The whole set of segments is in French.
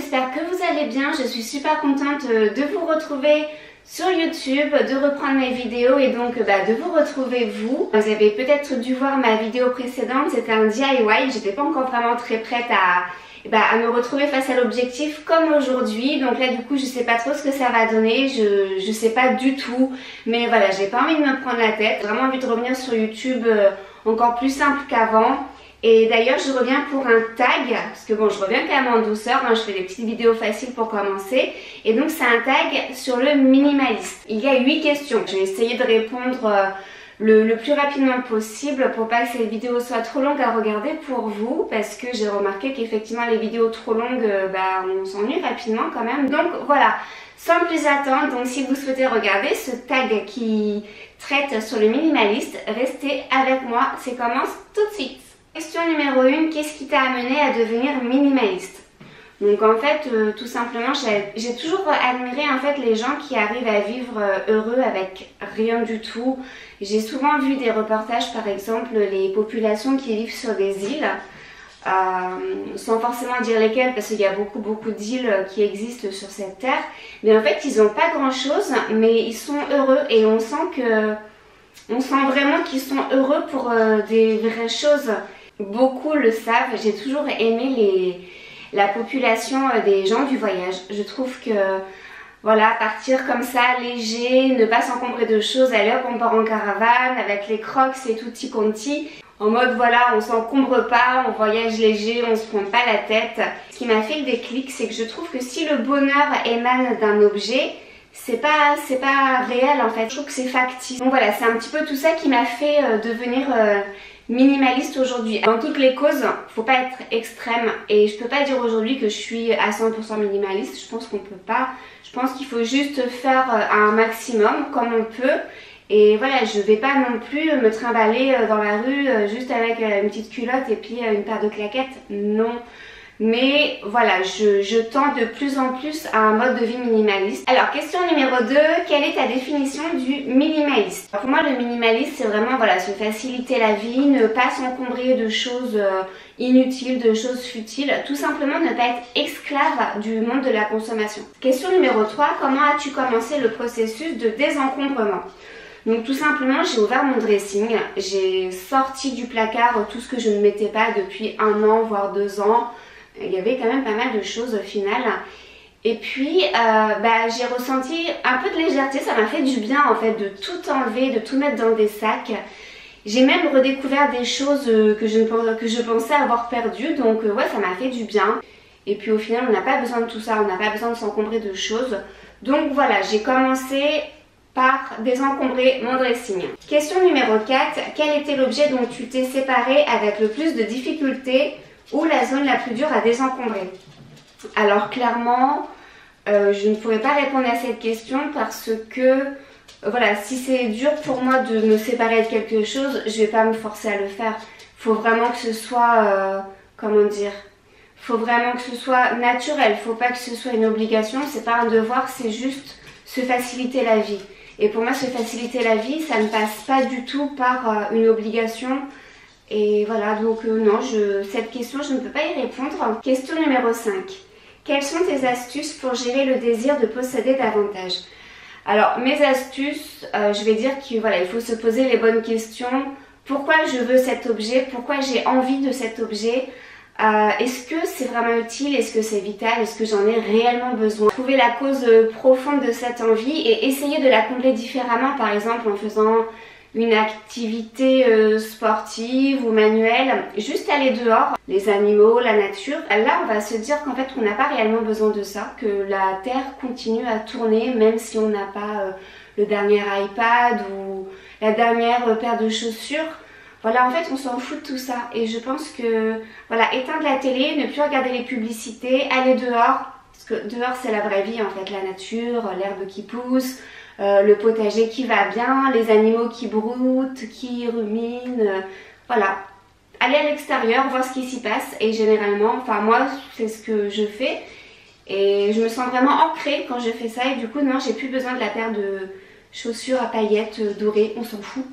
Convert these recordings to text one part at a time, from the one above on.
j'espère que vous allez bien. Je suis super contente de vous retrouver sur YouTube, de reprendre mes vidéos et donc de vous retrouver vous. Vous avez peut-être dû voir ma vidéo précédente, c'était un DIY, j'étais pas encore vraiment très prête à me retrouver face à l'objectif comme aujourd'hui. Donc là du coup je sais pas trop ce que ça va donner, je sais pas du tout, mais voilà, j'ai pas envie de me prendre la tête, j'ai vraiment envie de revenir sur YouTube encore plus simple qu'avant. Et d'ailleurs je reviens pour un tag, parce que bon je reviens quand même en douceur, je fais des petites vidéos faciles pour commencer. Et donc c'est un tag sur le minimalisme. Il y a 8 questions, je vais essayer de répondre le plus rapidement possible pour pas que cette vidéo soit trop longue à regarder pour vous. Parce que j'ai remarqué qu'effectivement les vidéos trop longues, on s'ennuie rapidement quand même. Donc voilà, sans plus attendre, donc si vous souhaitez regarder ce tag qui traite sur le minimaliste, restez avec moi, ça commence tout de suite. Question numéro 1, qu'est-ce qui t'a amené à devenir minimaliste? Donc en fait, tout simplement, j'ai toujours admiré en fait les gens qui arrivent à vivre heureux avec rien du tout. J'ai souvent vu des reportages, par exemple, les populations qui vivent sur des îles, sans forcément dire lesquelles, parce qu'il y a beaucoup d'îles qui existent sur cette terre. Mais en fait, ils n'ont pas grand-chose, mais ils sont heureux et on sent vraiment qu'ils sont heureux pour des vraies choses. Beaucoup le savent, j'ai toujours aimé la population des gens du voyage. Je trouve que voilà, partir comme ça, léger, ne pas s'encombrer de choses, aller hop on part en caravane avec les crocs et tutti quanti. En mode voilà, on s'encombre pas, on voyage léger, on se prend pas la tête. Ce qui m'a fait le déclic, c'est que je trouve que si le bonheur émane d'un objet, c'est pas réel en fait, je trouve que c'est factice. Donc voilà, c'est un petit peu tout ça qui m'a fait devenir minimaliste aujourd'hui. Dans toutes les causes, faut pas être extrême et je peux pas dire aujourd'hui que je suis à 100% minimaliste, je pense qu'on peut pas. Je pense qu'il faut juste faire un maximum comme on peut et voilà, je vais pas non plus me trimballer dans la rue juste avec une petite culotte et puis une paire de claquettes, non. Mais voilà, je tends de plus en plus à un mode de vie minimaliste. Alors question numéro 2, quelle est ta définition du minimalisme? Pour moi le minimalisme c'est vraiment voilà, se faciliter la vie, ne pas s'encombrer de choses inutiles, de choses futiles, tout simplement ne pas être esclave du monde de la consommation. Question numéro 3, comment as-tu commencé le processus de désencombrement? Donc tout simplement j'ai ouvert mon dressing, j'ai sorti du placard tout ce que je ne mettais pas depuis 1 an voire 2 ans. Il y avait quand même pas mal de choses au final. Et puis j'ai ressenti un peu de légèreté, ça m'a fait du bien en fait de tout enlever, de tout mettre dans des sacs. J'ai même redécouvert des choses que je pensais avoir perdues, donc ouais ça m'a fait du bien. Et puis au final on n'a pas besoin de tout ça, on n'a pas besoin de s'encombrer de choses. Donc voilà, j'ai commencé par désencombrer mon dressing. Question numéro 4, quel était l'objet dont tu t'es séparé avec le plus de difficultés ou la zone la plus dure à désencombrer? Alors clairement, je ne pourrais pas répondre à cette question parce que voilà, si c'est dur pour moi de me séparer de quelque chose, je vais pas me forcer à le faire. Faut vraiment que ce soit, comment dire, faut vraiment que ce soit naturel, faut pas que ce soit une obligation, c'est pas un devoir, c'est juste se faciliter la vie. Et pour moi, se faciliter la vie, ça ne passe pas du tout par une obligation. Et voilà, donc non, cette question, je ne peux pas y répondre. Question numéro 5. Quelles sont tes astuces pour gérer le désir de posséder davantage? Alors, mes astuces, je vais dire qu'il voilà, il faut se poser les bonnes questions. Pourquoi je veux cet objet? Pourquoi j'ai envie de cet objet? Est-ce que c'est vraiment utile? Est-ce que c'est vital? Est-ce que j'en ai réellement besoin? Trouver la cause profonde de cette envie et essayer de la combler différemment, par exemple en faisant une activité sportive ou manuelle, juste aller dehors, les animaux, la nature. Là on va se dire qu'en fait on n'a pas réellement besoin de ça, que la terre continue à tourner même si on n'a pas le dernier iPad ou la dernière paire de chaussures. Voilà, en fait on s'en fout de tout ça et je pense que voilà, éteindre la télé, ne plus regarder les publicités, aller dehors, parce que dehors c'est la vraie vie en fait, la nature, l'herbe qui pousse, le potager qui va bien, les animaux qui broutent, qui ruminent, voilà. Aller à l'extérieur, voir ce qui s'y passe et généralement, enfin moi c'est ce que je fais et je me sens vraiment ancrée quand je fais ça et du coup non, j'ai plus besoin de la paire de chaussures à paillettes dorées, on s'en fout.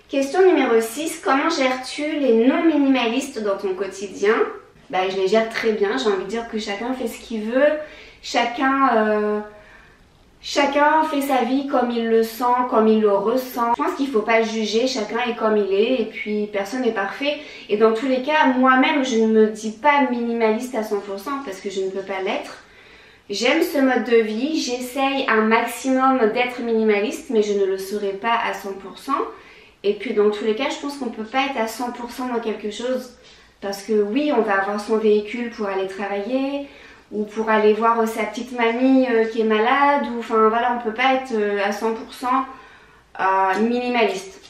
Question numéro 6, comment gères-tu les non minimalistes dans ton quotidien? bah, je les gère très bien. J'ai envie de dire que chacun fait ce qu'il veut, chacun fait sa vie comme il le sent, comme il le ressent. Je pense qu'il ne faut pas juger, chacun est comme il est et puis personne n'est parfait. Et dans tous les cas, moi-même, je ne me dis pas minimaliste à 100% parce que je ne peux pas l'être. J'aime ce mode de vie, j'essaye un maximum d'être minimaliste, mais je ne le serai pas à 100%. Et puis dans tous les cas, je pense qu'on ne peut pas être à 100% dans quelque chose. Parce que oui, on va avoir son véhicule pour aller travailler, ou pour aller voir sa petite mamie qui est malade, ou enfin voilà, on peut pas être à 100% minimaliste.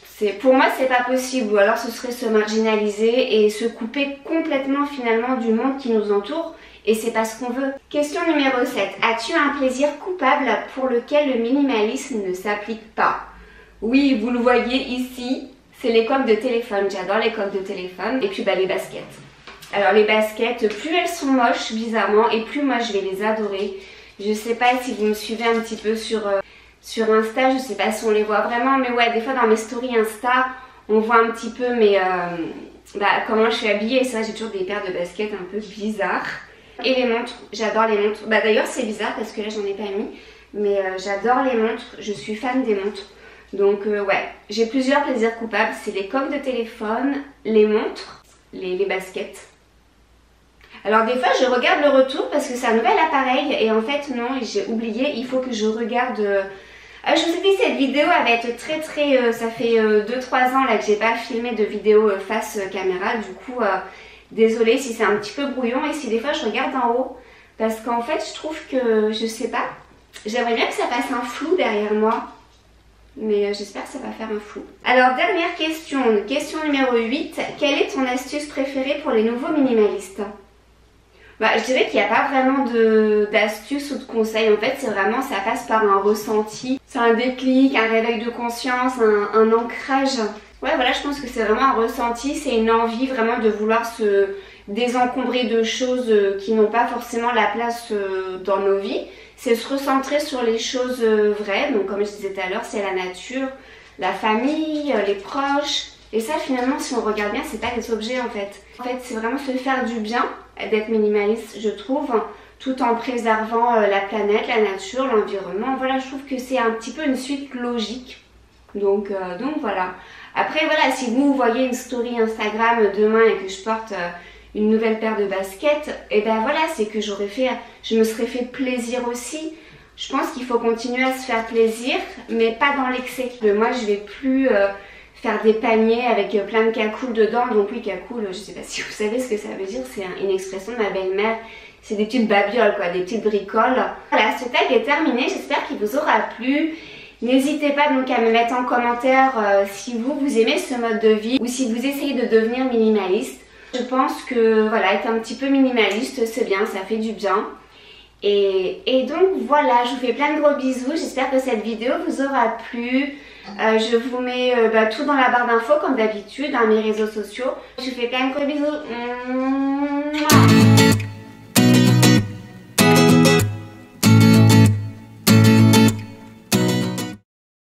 Pour moi, c'est pas possible, ou alors ce serait se marginaliser et se couper complètement finalement du monde qui nous entoure, et c'est pas ce qu'on veut. Question numéro 7. As-tu un plaisir coupable pour lequel le minimalisme ne s'applique pas? Oui, vous le voyez ici, c'est les coques de téléphone. J'adore les coques de téléphone, et puis bah, les baskets. Alors les baskets, plus elles sont moches bizarrement et plus moi je vais les adorer. Je sais pas si vous me suivez un petit peu sur Insta, je sais pas si on les voit vraiment, mais ouais, des fois dans mes stories Insta, on voit un petit peu comment je suis habillée. Et ça, j'ai toujours des paires de baskets un peu bizarres. Et les montres, j'adore les montres. Bah d'ailleurs c'est bizarre parce que là j'en ai pas mis, mais j'adore les montres, je suis fan des montres. Donc ouais, j'ai plusieurs plaisirs coupables, c'est les coques de téléphone, les montres, les baskets. Alors des fois je regarde le retour parce que c'est un nouvel appareil et en fait non, j'ai oublié, il faut que je regarde... je vous ai dit, cette vidéo elle va être très ça fait 2-3 ans là que j'ai pas filmé de vidéo face caméra, du coup désolée si c'est un petit peu brouillon et si des fois je regarde en haut parce qu'en fait je trouve que, je sais pas, j'aimerais bien que ça fasse un flou derrière moi. Mais j'espère que ça va faire un flou. Alors dernière question, question numéro 8. Quelle est ton astuce préférée pour les nouveaux minimalistes? Bah, je dirais qu'il n'y a pas vraiment d'astuce ou de conseil. En fait, c'est vraiment, ça passe par un ressenti. C'est un déclic, un réveil de conscience, un ancrage. Ouais, voilà, je pense que c'est vraiment un ressenti. C'est une envie vraiment de vouloir se désencombrer de choses qui n'ont pas forcément la place dans nos vies. C'est se recentrer sur les choses vraies. Donc, comme je disais tout à l'heure, c'est la nature, la famille, les proches. Et ça, finalement, si on regarde bien, c'est pas des objets en fait. En fait, c'est vraiment se faire du bien, d'être minimaliste, je trouve, tout en préservant la planète, la nature, l'environnement. Voilà, je trouve que c'est un petit peu une suite logique. Donc voilà. Après, voilà, si vous voyez une story Instagram demain et que je porte une nouvelle paire de baskets, et ben voilà, c'est que je me serais fait plaisir aussi. Je pense qu'il faut continuer à se faire plaisir, mais pas dans l'excès. Moi, je vais plus faire des paniers avec plein de cacoules dedans. Donc oui, cacoule, je sais pas si vous savez ce que ça veut dire, c'est une expression de ma belle-mère. C'est des petites babioles, quoi, des petites bricoles. Voilà, ce tag est terminé, j'espère qu'il vous aura plu. N'hésitez pas donc à me mettre en commentaire si vous aimez ce mode de vie ou si vous essayez de devenir minimaliste. Je pense que voilà, être un petit peu minimaliste, c'est bien, ça fait du bien. Et donc voilà, je vous fais plein de gros bisous, j'espère que cette vidéo vous aura plu. Je vous mets tout dans la barre d'infos comme d'habitude, mes réseaux sociaux. Je vous fais plein de gros bisous.